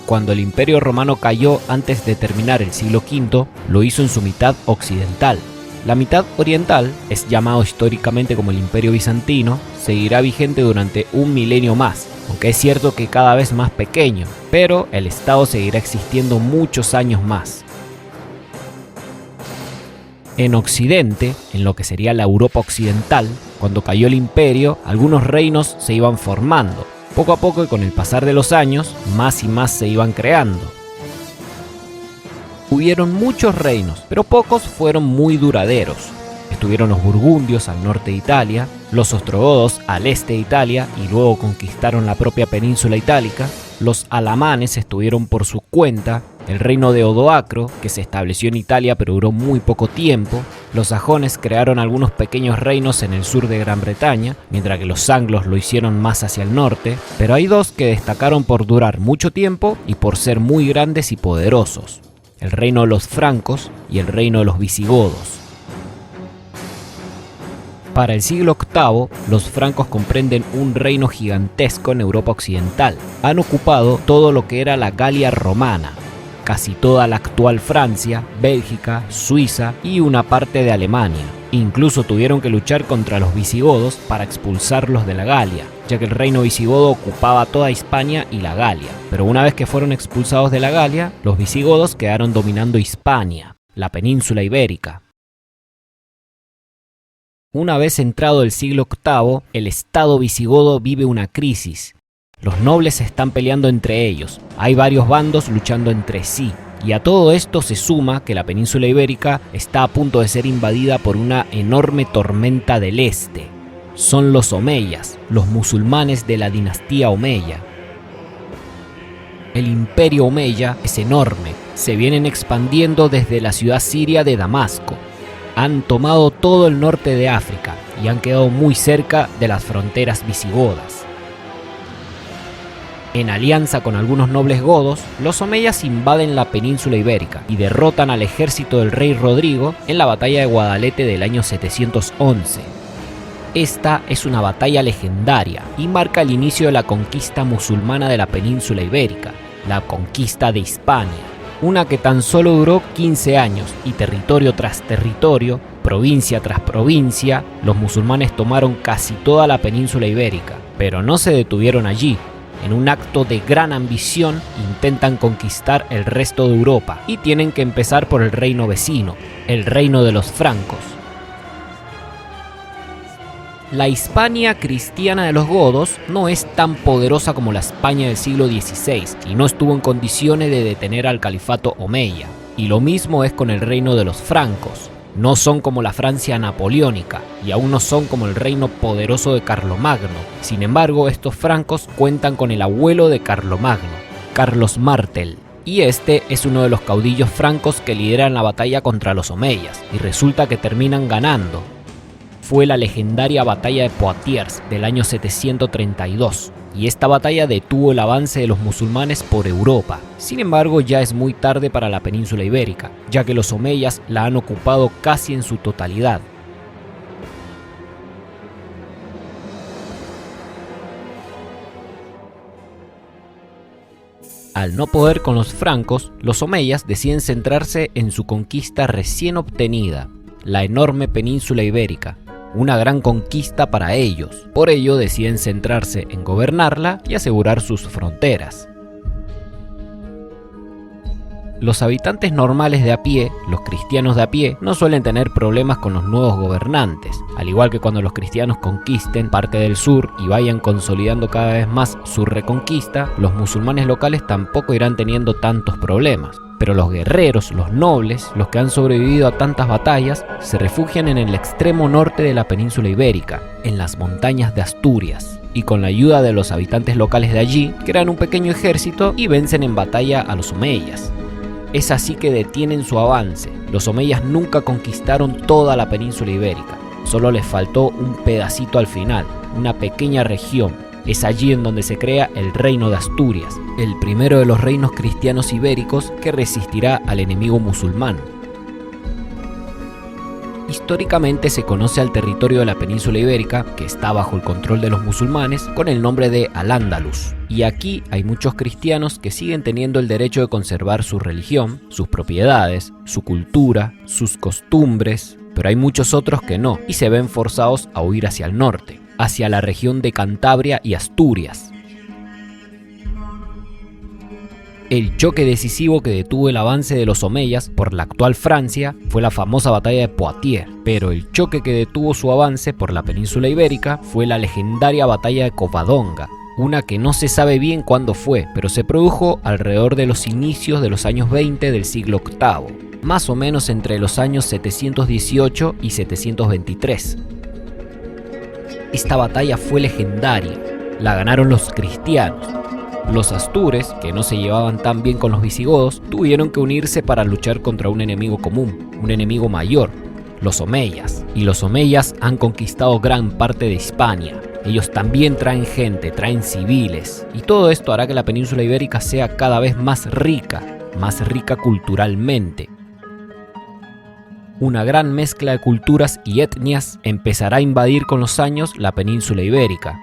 Cuando el Imperio Romano cayó antes de terminar el siglo V, lo hizo en su mitad occidental. La mitad oriental, es llamado históricamente como el Imperio Bizantino, seguirá vigente durante un milenio más, aunque es cierto que cada vez más pequeño, pero el Estado seguirá existiendo muchos años más. En Occidente, en lo que sería la Europa occidental, cuando cayó el imperio, algunos reinos se iban formando. Poco a poco y con el pasar de los años, más y más se iban creando. Hubieron muchos reinos, pero pocos fueron muy duraderos. Estuvieron los burgundios al norte de Italia, los ostrogodos al este de Italia y luego conquistaron la propia península itálica, los alamanes estuvieron por su cuenta, el reino de Odoacro, que se estableció en Italia pero duró muy poco tiempo, los sajones crearon algunos pequeños reinos en el sur de Gran Bretaña, mientras que los anglos lo hicieron más hacia el norte, pero hay dos que destacaron por durar mucho tiempo y por ser muy grandes y poderosos: el reino de los francos y el reino de los visigodos. Para el siglo VIII, los francos comprenden un reino gigantesco en Europa occidental. Han ocupado todo lo que era la Galia romana, casi toda la actual Francia, Bélgica, Suiza y una parte de Alemania. Incluso tuvieron que luchar contra los visigodos para expulsarlos de la Galia, ya que el reino visigodo ocupaba toda Hispania y la Galia. Pero una vez que fueron expulsados de la Galia, los visigodos quedaron dominando Hispania, la península ibérica. Una vez entrado el siglo VIII, el Estado visigodo vive una crisis. Los nobles se están peleando entre ellos, hay varios bandos luchando entre sí, y a todo esto se suma que la península ibérica está a punto de ser invadida por una enorme tormenta del este. Son los omeyas, los musulmanes de la dinastía omeya. El imperio omeya es enorme, se vienen expandiendo desde la ciudad siria de Damasco. Han tomado todo el norte de África y han quedado muy cerca de las fronteras visigodas. En alianza con algunos nobles godos, los omeyas invaden la península ibérica y derrotan al ejército del rey Rodrigo en la batalla de Guadalete del año 711. Esta es una batalla legendaria y marca el inicio de la conquista musulmana de la península ibérica, la conquista de Hispania. Una que tan solo duró 15 años y territorio tras territorio, provincia tras provincia, los musulmanes tomaron casi toda la península ibérica, pero no se detuvieron allí. En un acto de gran ambición intentan conquistar el resto de Europa y tienen que empezar por el reino vecino, el reino de los francos. La Hispania cristiana de los godos no es tan poderosa como la España del siglo XVI y no estuvo en condiciones de detener al califato omeya. Y lo mismo es con el reino de los francos. No son como la Francia napoleónica y aún no son como el reino poderoso de Carlomagno. Sin embargo, estos francos cuentan con el abuelo de Carlomagno, Carlos Martel. Y este es uno de los caudillos francos que lideran la batalla contra los omeyas y resulta que terminan ganando. Fue la legendaria batalla de Poitiers del año 732 y esta batalla detuvo el avance de los musulmanes por Europa. Sin embargo, ya es muy tarde para la península ibérica, ya que los omeyas la han ocupado casi en su totalidad. Al no poder con los francos, los omeyas deciden centrarse en su conquista recién obtenida, la enorme península ibérica. Una gran conquista para ellos. Por ello deciden centrarse en gobernarla y asegurar sus fronteras. Los habitantes normales de a pie, los cristianos de a pie, no suelen tener problemas con los nuevos gobernantes. Al igual que cuando los cristianos conquisten parte del sur y vayan consolidando cada vez más su reconquista, los musulmanes locales tampoco irán teniendo tantos problemas. Pero los guerreros, los nobles, los que han sobrevivido a tantas batallas, se refugian en el extremo norte de la península ibérica, en las montañas de Asturias, y con la ayuda de los habitantes locales de allí, crean un pequeño ejército y vencen en batalla a los omeyas. Es así que detienen su avance. Los omeyas nunca conquistaron toda la península ibérica, solo les faltó un pedacito al final, una pequeña región. Es allí en donde se crea el reino de Asturias, el primero de los reinos cristianos ibéricos que resistirá al enemigo musulmán. Históricamente se conoce al territorio de la península ibérica, que está bajo el control de los musulmanes, con el nombre de Al-Ándalus. Y aquí hay muchos cristianos que siguen teniendo el derecho de conservar su religión, sus propiedades, su cultura, sus costumbres, pero hay muchos otros que no, y se ven forzados a huir hacia el norte, hacia la región de Cantabria y Asturias. El choque decisivo que detuvo el avance de los omeyas por la actual Francia fue la famosa batalla de Poitiers, pero el choque que detuvo su avance por la península ibérica fue la legendaria batalla de Covadonga, una que no se sabe bien cuándo fue, pero se produjo alrededor de los inicios de los años 20 del siglo VIII, más o menos entre los años 718 y 723. Esta batalla fue legendaria, la ganaron los cristianos. Los astures, que no se llevaban tan bien con los visigodos, tuvieron que unirse para luchar contra un enemigo común, un enemigo mayor, los omeyas. Y los omeyas han conquistado gran parte de Hispania. Ellos también traen gente, traen civiles, y todo esto hará que la península ibérica sea cada vez más rica culturalmente. Una gran mezcla de culturas y etnias empezará a invadir con los años la península ibérica.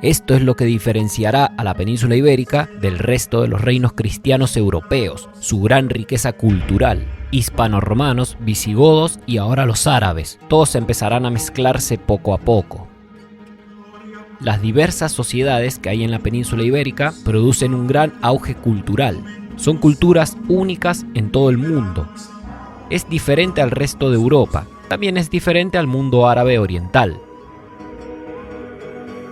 Esto es lo que diferenciará a la península ibérica del resto de los reinos cristianos europeos, su gran riqueza cultural. Hispano-romanos, visigodos y ahora los árabes, todos empezarán a mezclarse poco a poco. Las diversas sociedades que hay en la península ibérica producen un gran auge cultural. Son culturas únicas en todo el mundo. Es diferente al resto de Europa, también es diferente al mundo árabe oriental.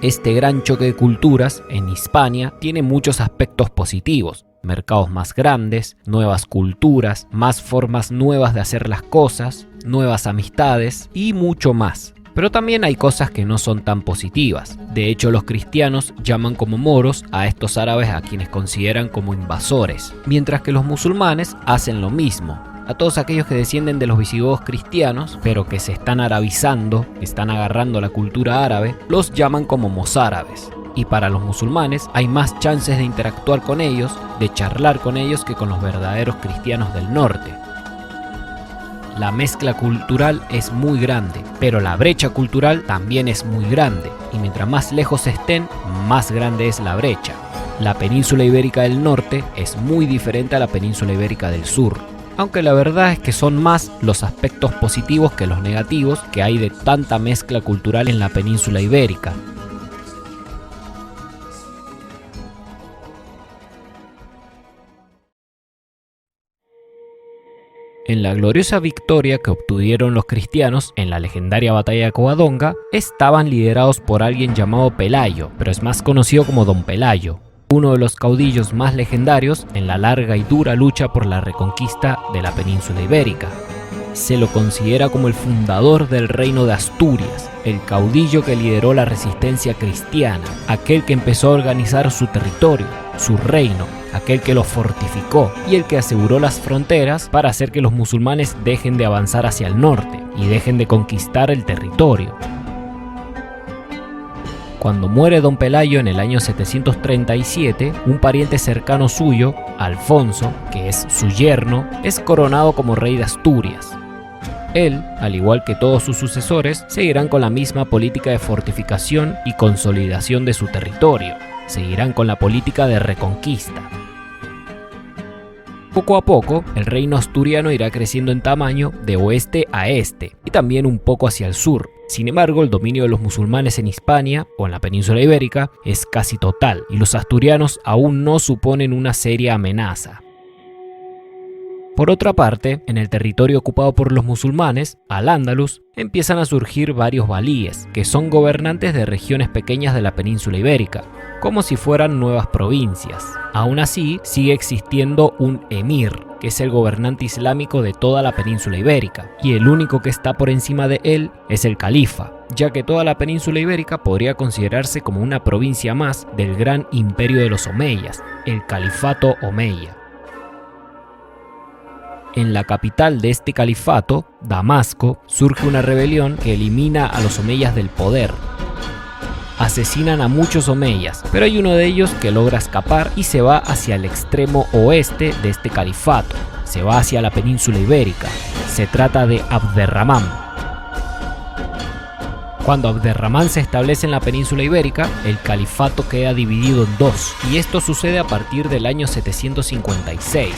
Este gran choque de culturas en Hispania tiene muchos aspectos positivos: mercados más grandes, nuevas culturas, más formas nuevas de hacer las cosas, nuevas amistades y mucho más. Pero también hay cosas que no son tan positivas. De hecho, los cristianos llaman como moros a estos árabes a quienes consideran como invasores, mientras que los musulmanes hacen lo mismo. A todos aquellos que descienden de los visigodos cristianos, pero que se están arabizando, están agarrando la cultura árabe, los llaman como mozárabes. Y para los musulmanes hay más chances de interactuar con ellos, de charlar con ellos, que con los verdaderos cristianos del norte. La mezcla cultural es muy grande, pero la brecha cultural también es muy grande, y mientras más lejos estén, más grande es la brecha. La península ibérica del norte es muy diferente a la península ibérica del sur, aunque la verdad es que son más los aspectos positivos que los negativos que hay de tanta mezcla cultural en la península ibérica. En la gloriosa victoria que obtuvieron los cristianos en la legendaria batalla de Covadonga, estaban liderados por alguien llamado Pelayo, pero es más conocido como Don Pelayo, uno de los caudillos más legendarios en la larga y dura lucha por la reconquista de la península ibérica. Se lo considera como el fundador del reino de Asturias, el caudillo que lideró la resistencia cristiana, aquel que empezó a organizar su territorio, su reino, aquel que lo fortificó y el que aseguró las fronteras para hacer que los musulmanes dejen de avanzar hacia el norte y dejen de conquistar el territorio. Cuando muere Don Pelayo en el año 737, un pariente cercano suyo, Alfonso, que es su yerno, es coronado como rey de Asturias. Él, al igual que todos sus sucesores, seguirán con la misma política de fortificación y consolidación de su territorio. Seguirán con la política de reconquista. Poco a poco, el reino asturiano irá creciendo en tamaño de oeste a este y también un poco hacia el sur. Sin embargo, el dominio de los musulmanes en Hispania o en la península ibérica es casi total y los asturianos aún no suponen una seria amenaza. Por otra parte, en el territorio ocupado por los musulmanes, Al-Ándalus, empiezan a surgir varios valíes, que son gobernantes de regiones pequeñas de la península ibérica, como si fueran nuevas provincias. Aún así, sigue existiendo un emir, que es el gobernante islámico de toda la península ibérica, y el único que está por encima de él es el califa, ya que toda la península ibérica podría considerarse como una provincia más del gran imperio de los omeyas, el califato omeya. En la capital de este califato, Damasco, surge una rebelión que elimina a los omeyas del poder. Asesinan a muchos omeyas, pero hay uno de ellos que logra escapar y se va hacia el extremo oeste de este califato. Se va hacia la península ibérica. Se trata de Abderramán. Cuando Abderramán se establece en la península ibérica, el califato queda dividido en dos, y esto sucede a partir del año 756.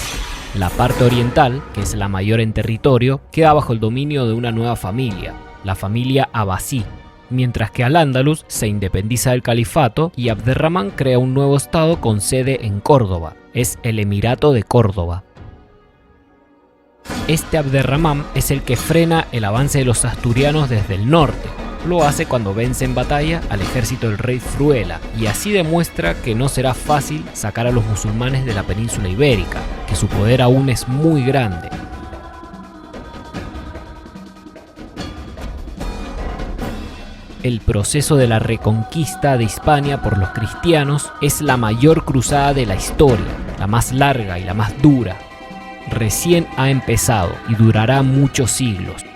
La parte oriental, que es la mayor en territorio, queda bajo el dominio de una nueva familia, la familia Abbasí, mientras que Al-Ándalus se independiza del califato y Abderramán crea un nuevo estado con sede en Córdoba, es el Emirato de Córdoba. Este Abderramán es el que frena el avance de los asturianos desde el norte. Lo hace cuando vence en batalla al ejército del rey Fruela, y así demuestra que no será fácil sacar a los musulmanes de la península ibérica, que su poder aún es muy grande. El proceso de la reconquista de Hispania por los cristianos es la mayor cruzada de la historia, la más larga y la más dura. Recién ha empezado y durará muchos siglos.